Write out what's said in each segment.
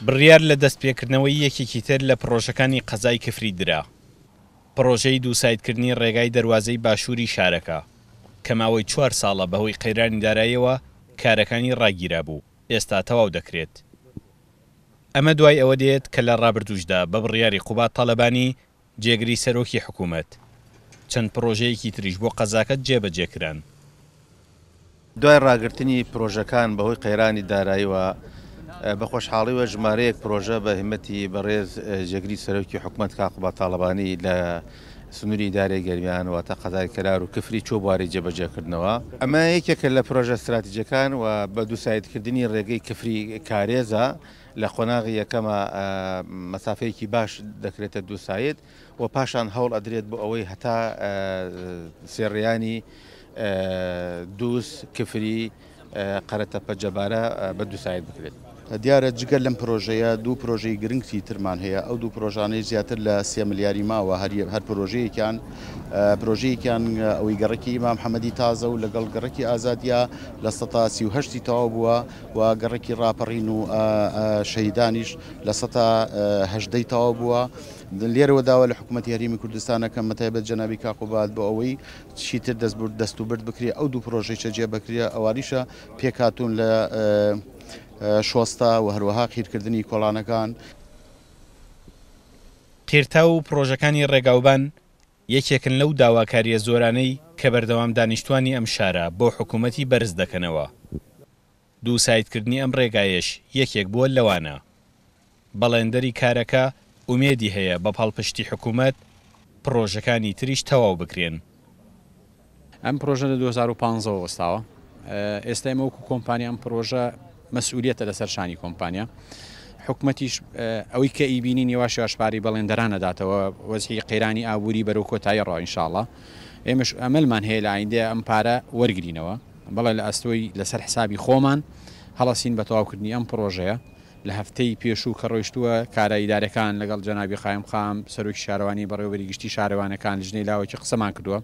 بڕیار لە دەستپێکردنەوەی یەکێکی تر لە پرۆژەکانی قەزای کفری درا. پرۆژەی دووسایدکردنی ڕێگای دەواازەی باشووری شارەکە کە ماوەی 4 ساڵە بەهۆی قەیرانی داراییەوە کارەکانی ڕاگیرا بوو، ئێستا تەواو دەکرێت. ئەمە دوای ئەوە دێت کە لە ڕابردووشدا بە بڕیاری قوبات تاڵەبانی جێگری سەرۆکی حکوومەت چەند پرۆژەیەکی تریش بۆ قەزاکەت جێبەجێکران. دوای ڕاگررتنی پرۆژەکان بەهۆی قەیرانی داراییەوە بە خۆشحاڵیوە ژمارەیەک پرۆژە بە هیمەتی بەڕێز جێگری سەرۆکی حکوومەت کا قوبات تاڵەبانی لە سنووری دارەی گەرمیانەوە تا قەزای کەرار و کفری چۆ بواری جێبەجێکردنەوە. ئەمە یەکێکە لە پرۆژە استراتیجەکان و بە دووسایدکردنی ڕێگەی کفری کارێزە لە قۆناغی یەکەمە مەسافەیەکی باش دەکرێتە دووسایت و پاشان هەوڵ ئەدرێت بۆ ئەوەی هەتا سێڕیانی دووس کفری قەرەتەپە جەبارە بە دووسایت بکرێت. دیارە جگەل لەم پرۆژەیە دوو پرۆژەی گرنگی ترمان هەیە. ئەو دوو پرۆژانەی زیاتر لە 3 ملیاری ماوە هەر پرۆژەیەکیان ئەوەی گەڕێکی ئیمام محەممەدی تازە و لەگەڵ گەڕێکی ئازادیا لە 38 تەواو بووە و گەڕێکی ڕاپەڕین و شەهیدانیش لە 118 تەواو بووە. لێرەوە داوە لە حکوومەتی هەرێمی کوردستانەکە مەتایبەت جەنابی کاقوبات بۆ ئەوەی چیتر دەستوبرد بکرێ ئەو دوو پرۆژەی جێ بکرێ ئەوانیشە پێکهاتوون لە شۆستا و هەروەها قیرکردنی کۆڵانەکان. قیرتا و پرۆژەکانی ڕێگاوبان یەکێکن لەو داواکاریە زۆرانەی کە بەردەوام دانیشتوانی ئەم شارە بۆ حکوومەتی بەرز دەکەنەوە. دووسایدکردنی ئەم ڕێگایش یەکێک بووە لەوانە. بەڵێندەری کارەکە ئومێدی هەیە بە پاڵپشتی حکوومەت پرۆژەکانی تریش تەواو بکرێن. ئەم پرۆژە لە 2015 وەستاوە. ئێستا ئێمە وەکو کۆمپانیا ئەم پرۆژە مەسئولیەتە لەسەر شانی کۆمپانیا. حکوومەتیش ئەوەی کە ئیبینی نێواشی ئاشپاری بەڵێندەرانەداتەوە وەزعی قەیرانی ئابووری بەرەو کۆتایی ڕۆ ئینشاءڵڵا. ئێمەش ئەمەلمان هەیە لە ئایندە ئەم پارە وەرگرینەوە، بەڵێ لە ئەستۆی لەسەر حسابی خۆمان هەڵەسین بە تەواوکردنی ئەم پرۆژەیە. لە هەفتەی پێشوو کە ڕۆیشتووە کارە ئیدارەکان لەگەڵ جەنابی خایم خام سەرۆکی شارەوانی بەڕێوەبەری گشتی شارەوانەکان لژنەی لاوەکی قسەمان کردووە،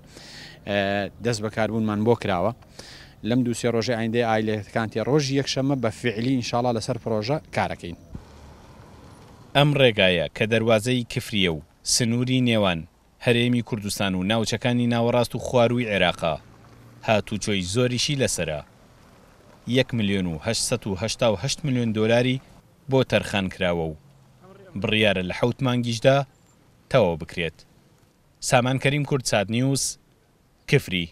دەست بەکاربوونمان بۆ کراوە. لەم دوو سێ ڕۆژەی ئایندەی ئایلەکان تێ ڕۆژی یەکشەمە بە فعلی ئینشاءڵڵا لەسەر پرۆژە کارەکەین. ئەم ڕێگایە کە دەواازەی کفریە و سنووری نێوان هەرێمی کوردستان و ناوچەکانی ناوەڕاست و خواروی عێراقا هاتوچۆی زۆریشی لەسرە. 1,888 ملیۆن دۆلاری بۆ تەرخان کراوە و بڕیارە لە 7 مانگیشدا تەواو بکرێت. سامان کەریم کورد، سات نیوز، کفری.